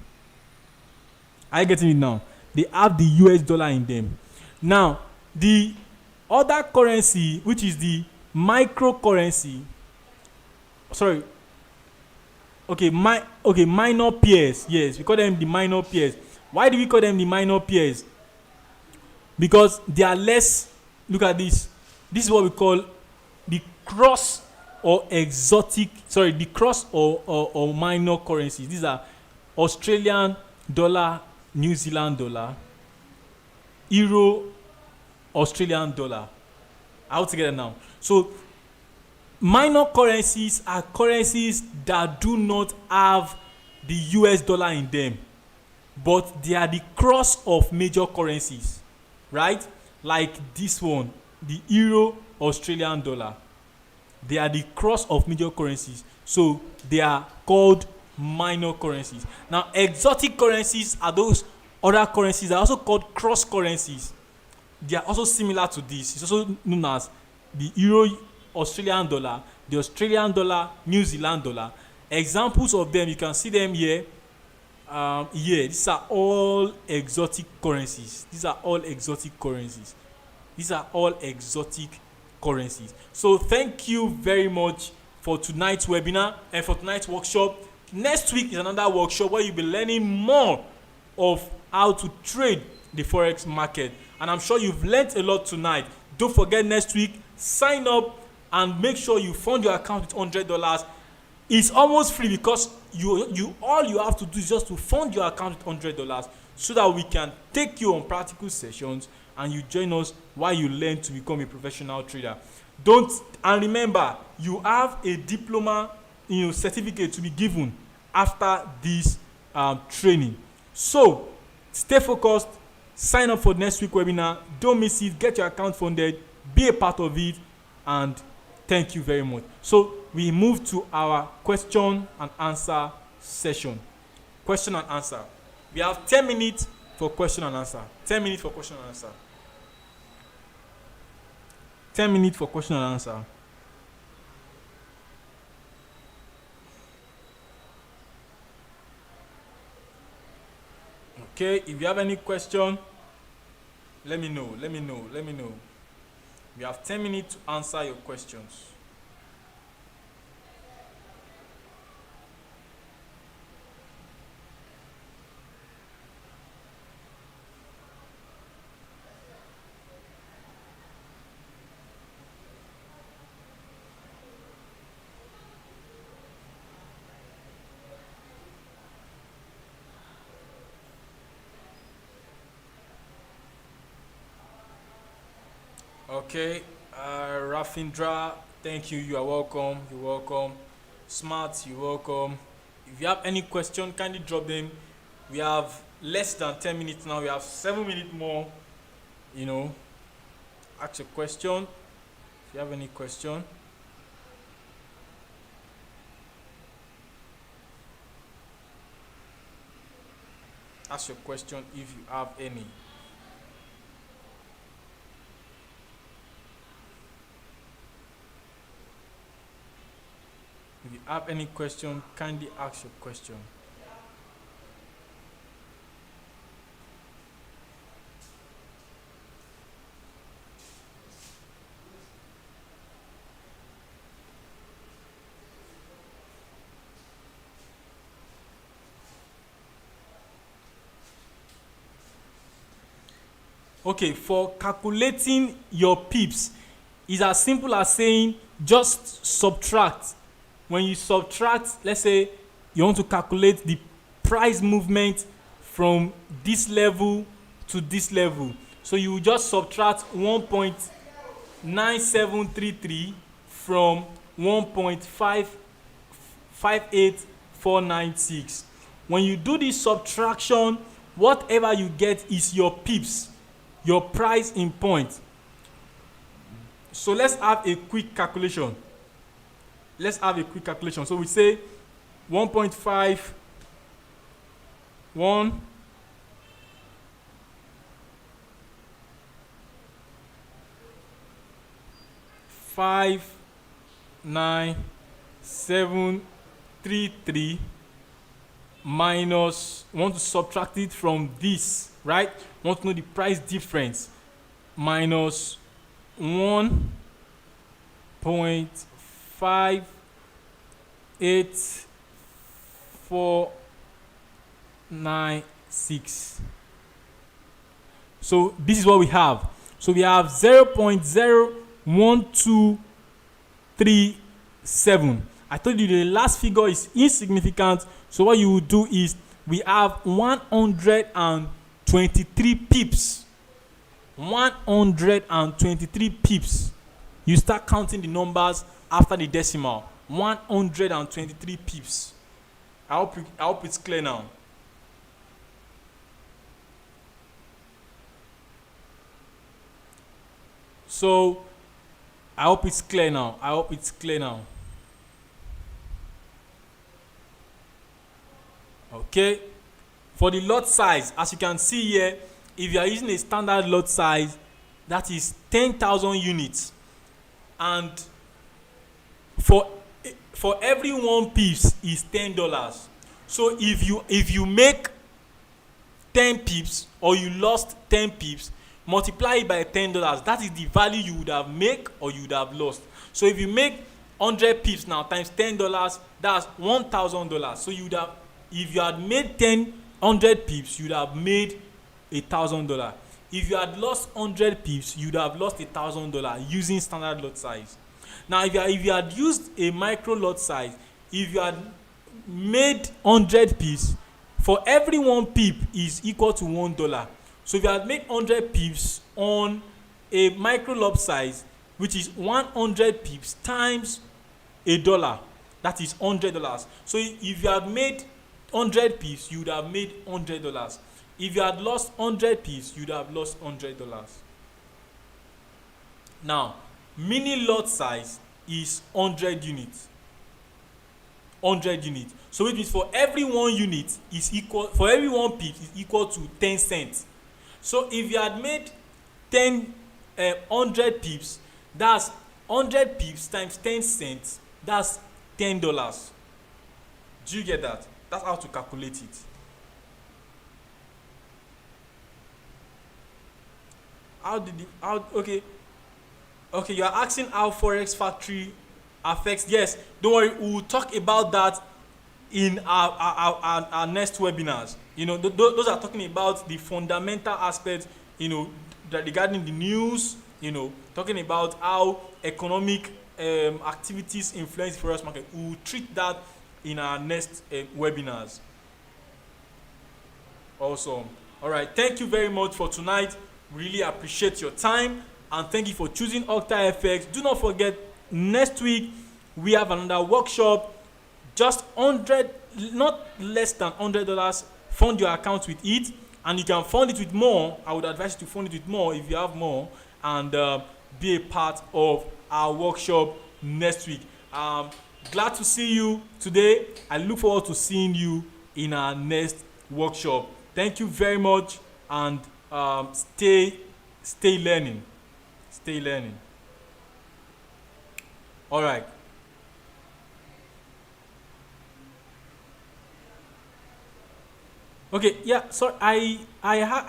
Are you getting it now? They have the US dollar in them. Now, the other currency, which is the microcurrency, minor pairs. Yes, we call them the minor pairs. Why do we call them the minor pairs? Because they are less. Look at this. This is what we call the cross or minor currencies. These are Australian dollar, New Zealand dollar, Euro, Australian dollar. All together now. So minor currencies are currencies that do not have the US dollar in them, but they are the cross of major currencies, right? Like this one, the Euro, Australian dollar. They are the cross of major currencies, so they are called minor currencies. Now, exotic currencies are those other currencies that are also called cross currencies. They are also similar to this. It's also known as the Euro, Australian dollar, the Australian dollar, New Zealand dollar. Examples of them, you can see them here. These are all exotic currencies. So thank you very much for tonight's webinar and for tonight's workshop. Next week is another workshop where you'll be learning more of how to trade the Forex market. And I'm sure you've learned a lot tonight. Don't forget, next week, sign up and make sure you fund your account with $100. It's almost free because you all you have to do is just to fund your account with $100 so that we can take you on practical sessions and you join us while you learn to become a professional trader. And remember, you have a diploma, certificate to be given after this training. So stay focused, sign up for next week webinar, don't miss it, get your account funded, be a part of it, and thank you very much. So we move to our question and answer session. Question and answer. We have 10 minutes for question and answer. 10 minutes for question and answer. 10 minutes for question and answer. Okay, if you have any question, let me know. We have 10 minutes to answer your questions. Okay, Rafindra, thank you. You are welcome. You're welcome. Smart, you're welcome. If you have any question, kindly drop them. We have less than 10 minutes now. We have 7 minutes more. Ask a question. If you have any question. Ask your question if you have any. If you have any question, kindly ask your question. Okay, for calculating your pips, it's as simple as saying just subtract. When you subtract, let's say you want to calculate the price movement from this level to this level. So you just subtract 1.9733 from 1.558496. When you do this subtraction, whatever you get is your pips, your price in point. So let's have a quick calculation. So we say 1.5 1 5 9 7 3 3 minus, want to subtract it from this, right? Want to know the price difference, minus 1.5846. So this is what we have. So we have 0.01237. I told you the last figure is insignificant. So what you will do is we have 123 pips. 123 pips. You start counting the numbers after the decimal. 123 pips. I hope it's clear now. So I hope it's clear now. Okay. For the lot size, as you can see here, if you are using a standard lot size, that is 10,000 units. And for every 1 pips is $10. So if you make 10 pips or you lost 10 pips, multiply it by $10. That is the value you would have made or you would have lost. So if you make 100 pips now times $10, that's $1,000. So you would have, if you had made 100 pips, you would have made $1,000. If you had lost 100 pips, you would have lost $1,000 using standard lot size. Now if you had used a micro lot size, if you had made 100 pips, for every 1 pip is equal to $1. So if you had made 100 pips on a micro lot size, which is 100 pips times $1, that is $100. So if you had made 100 pips, you would have made $100. If you had lost 100 pips, you would have lost $100. Now, mini lot size is 100 units. 100 units. So which means for every 1 unit is equal, for every 1 pip is equal to 10 cents. So if you had made 100 pips, that's 100 pips times 10 cents, that's $10. Do you get that? That's how to calculate it. Okay, you are asking how Forex Factory affects. Yes, don't worry, we will talk about that in our next webinars. You know, those are talking about the fundamental aspects, you know, regarding the news, you know, talking about how economic activities influence the Forex market. We will treat that in our next webinars. Awesome. All right, thank you very much for tonight. Really appreciate your time, and thank you for choosing OctaFX. Do not forget, next week we have another workshop. Just 100, not less than $100. Fund your account with it, and you can fund it with more. I would advise you to fund it with more if you have more, and be a part of our workshop next week. Glad to see you today. I look forward to seeing you in our next workshop. Thank you very much, and stay learning. Stay learning. All right. Okay, yeah, so I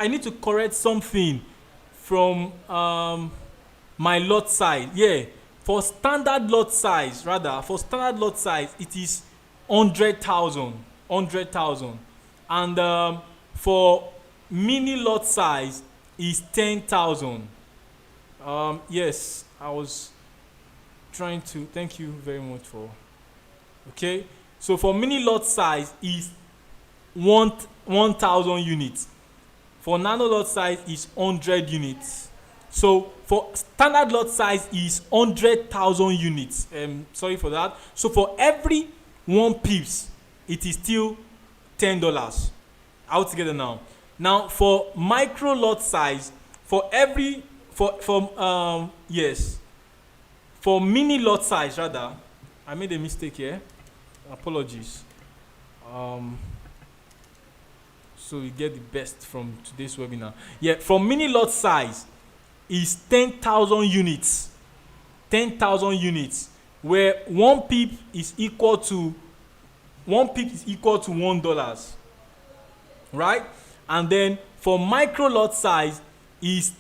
need to correct something from my lot size. Yeah, for standard lot size, it is 100,000, and for mini lot size is 10,000. Yes, I was trying to, thank you very much for, okay, so for mini lot size is 1,000 units. For nano lot size is 100 units. So for standard lot size is 100,000 units. Sorry for that. So for every 1 pips, it is still $10. All together now. Now for micro lot size, for mini lot size rather, I made a mistake here. Apologies. So you get the best from today's webinar. Yeah, for mini lot size is 10,000 units. 10,000 units, where 1 pip is equal to $1. Right? And then for micro lot size is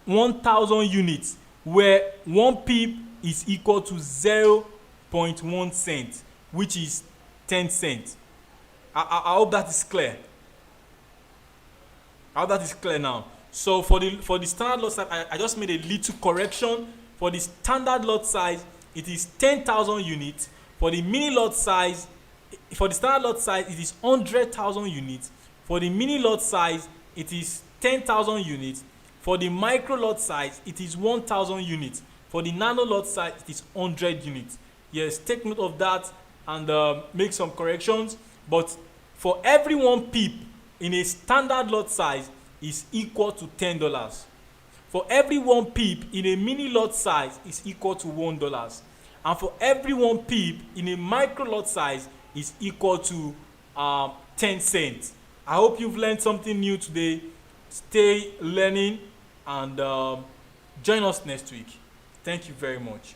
1,000 units, where 1 pip is equal to 0.1 cent, which is 10 cents. I hope that is clear. How that is clear now. So for the standard lot size, I just made a little correction. For the standard lot size, it is 10,000 units. For the mini lot size, for the standard lot size, it is 100,000 units. For the mini lot size, it is 10,000 units. For the micro lot size, it is 1,000 units. For the nano lot size, it is 100 units. Yes, take note of that and make some corrections. But for every 1 pip in a standard lot size is equal to $10. For every 1 pip in a mini lot size is equal to $1. And for every 1 pip in a micro lot size is equal to 10 cents. I hope you've learned something new today. Stay learning and join us next week. Thank you very much.